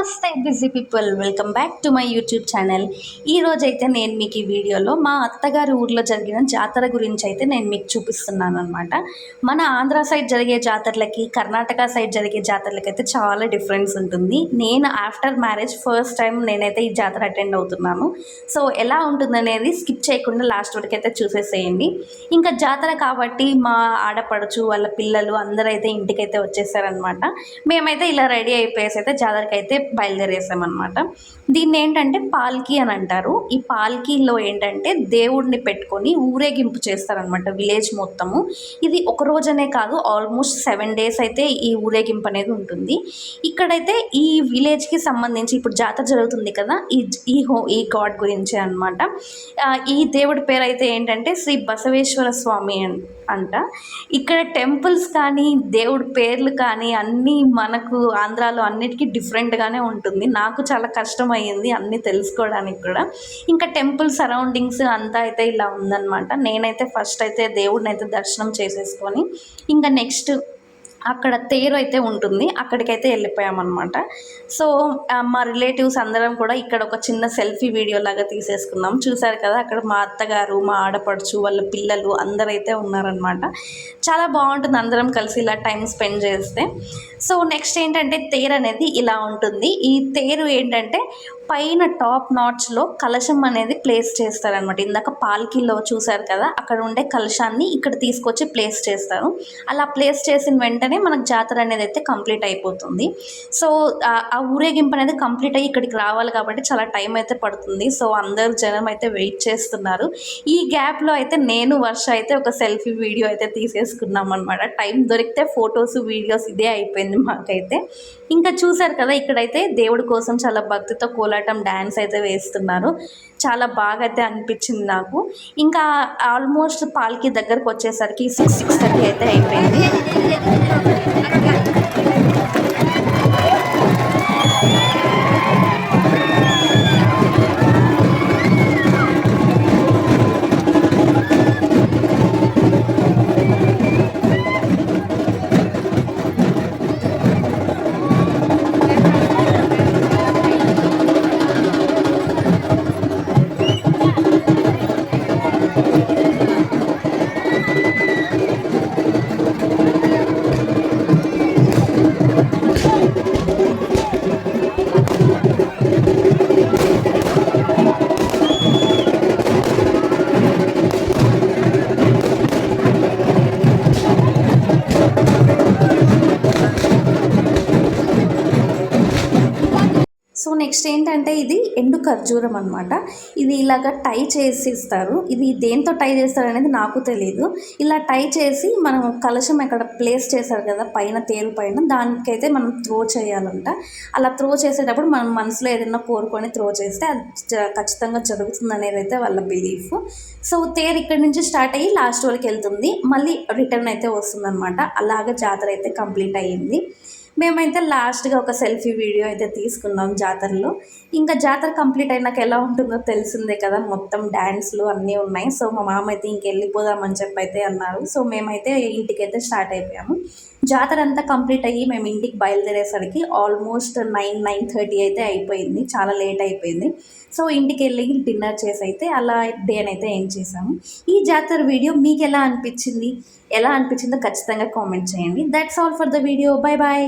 నమస్తే busy people, welcome back to my YouTube channel. ఈరోజైతే నేను మీకు ఈ వీడియోలో మా అత్తగారి ఊర్లో జరిగిన జాతర గురించి అయితే నేను మీకు చూపిస్తున్నాను అనమాట. మన ఆంధ్ర సైడ్ జరిగే జాతరలకి, కర్ణాటక సైడ్ జరిగే జాతరలకి అయితే చాలా డిఫరెన్స్ ఉంటుంది. నేను ఆఫ్టర్ మ్యారేజ్ ఫస్ట్ టైం నేనైతే ఈ జాతర అటెండ్ అవుతున్నాను. సో ఎలా ఉంటుందనేది స్కిప్ చేయకుండా లాస్ట్ వరకు అయితే చూసేసేయండి. ఇంకా జాతర కాబట్టి మా ఆడపడుచు వాళ్ళ పిల్లలు అందరైతే ఇంటికైతే వచ్చేసారనమాట. మేమైతే ఇలా రెడీ అయిపోయేసి అయితే జాతరకి అయితే బయలుదేరేసామన్నమాట. దీన్ని ఏంటంటే పాల్కీ అని అంటారు. ఈ పాల్కీలో ఏంటంటే దేవుడిని పెట్టుకొని ఊరేగింపు చేస్తారనమాట విలేజ్ మొత్తము. ఇది ఒక రోజనే కాదు, ఆల్మోస్ట్ 7 days అయితే ఈ ఊరేగింపు అనేది ఉంటుంది. ఇక్కడైతే ఈ విలేజ్కి సంబంధించి ఇప్పుడు జాతర జరుగుతుంది కదా, ఈ గాడ్ గురించే అనమాట. ఈ దేవుడి పేరు అయితే ఏంటంటే శ్రీ బసవేశ్వర స్వామి అంట. ఇక్కడ టెంపుల్స్ కానీ దేవుడి పేర్లు కానీ అన్నీ మనకు ఆంధ్రాలో అన్నిటికీ డిఫరెంట్గానే ఉంటుంది. నాకు చాలా కష్టం అయ్యింది అన్నీ తెలుసుకోవడానికి కూడా. ఇంకా టెంపుల్ సరౌండింగ్స్ అంతా అయితే ఇలా ఉందన్నమాట. నేనైతే ఫస్ట్ అయితే దేవుడిని అయితే దర్శనం చేసేసుకొని ఇంకా నెక్స్ట్ అక్కడ తేరు అయితే ఉంటుంది, అక్కడికైతే వెళ్ళిపోయామన్నమాట. సో మా రిలేటివ్స్ అందరం కూడా ఇక్కడ ఒక చిన్న సెల్ఫీ వీడియో లాగా తీసేసుకున్నాం. చూసారు కదా, అక్కడ మా అత్తగారు, మా ఆడపడుచు, వాళ్ళ పిల్లలు అందరైతే ఉన్నారనమాట. చాలా బాగుంటుంది అందరం కలిసి ఇలా టైం స్పెండ్ చేస్తే. సో నెక్స్ట్ ఏంటంటే తేరు అనేది ఇలా ఉంటుంది. ఈ తేరు ఏంటంటే పైన టాప్ నాట్స్లో కలశం అనేది ప్లేస్ చేస్తారనమాట. ఇందాక పాల్కీలో చూసారు కదా, అక్కడ ఉండే కలశాన్ని ఇక్కడ తీసుకొచ్చి ప్లేస్ చేస్తారు. అలా ప్లేస్ చేసిన వెంటనే మనకు జాతర అనేది అయితే కంప్లీట్ అయిపోతుంది. సో ఆ ఊరేగింపు అనేది కంప్లీట్ అయ్యి ఇక్కడికి రావాలి కాబట్టి చాలా టైం అయితే పడుతుంది. సో అందరు జనం అయితే వెయిట్ చేస్తున్నారు. ఈ గ్యాప్లో అయితే నేను వర్ష అయితే ఒక సెల్ఫీ వీడియో అయితే తీసేసుకున్నాం అనమాట. టైం దొరికితే ఫొటోస్ వీడియోస్ ఇదే అయిపోయింది మాకైతే. ఇంకా చూసారు కదా, ఇక్కడైతే దేవుడి కోసం చాలా భక్తితో కోలాటం డ్యాన్స్ అయితే వేస్తున్నారు. చాలా బాగా అయితే అనిపించింది నాకు. ఇంకా ఆల్మోస్ట్ పాల్కి దగ్గరకు వచ్చేసరికి 6:30 అయితే అయిపోయింది. సో నెక్స్ట్ ఏంటంటే ఇది ఎండు ఖర్జూరం అనమాట. ఇది ఇలాగ టై చేసి ఇస్తారు. ఇది దేంతో టై చేస్తారు అనేది నాకు తెలియదు. ఇలా టై చేసి మనం కలశం ఎక్కడ ప్లేస్ చేశారు కదా పైన తేరు పైన, దానికైతే మనం త్రో చేయాలంట. అలా త్రో చేసేటప్పుడు మనం మనసులో ఏదైనా కోరుకొని త్రో చేస్తే అది ఖచ్చితంగా జరుగుతుంది అనేది అయితే వాళ్ళ బిలీఫ్. సో తేరు ఇక్కడి నుంచి స్టార్ట్ అయ్యి లాస్ట్ వరకు వెళ్తుంది, మళ్ళీ రిటర్న్ అయితే వస్తుంది అనమాట. అలాగే జాతర అయితే కంప్లీట్ అయ్యింది. మేమైతే లాస్ట్గా ఒక సెల్ఫీ వీడియో అయితే తీసుకున్నాం జాతరలో. ఇంకా జాతర కంప్లీట్ అయినాక ఎలా ఉంటుందో తెలిసిందే కదా, మొత్తం డ్యాన్స్లు అన్నీ ఉన్నాయి. సో మా మామ అయితే ఇంకెళ్ళిపోదామని చెప్పి అయితే అన్నారు. సో మేమైతే ఇంటికైతే స్టార్ట్ అయిపోయాము. జాతర అంతా కంప్లీట్ అయ్యి మేము ఇంటికి బయలుదేరేసరికి ఆల్మోస్ట్ 9-9:30 అయితే అయిపోయింది. చాలా లేట్ అయిపోయింది. సో ఇంటికి వెళ్ళి డిన్నర్ చేసి అయితే అలా డేని అయితే ఏం చేసాము. ఈ జాతర వీడియో మీకు ఎలా అనిపించిందో ఖచ్చితంగా కామెంట్ చేయండి. That's all for the video. Bye bye.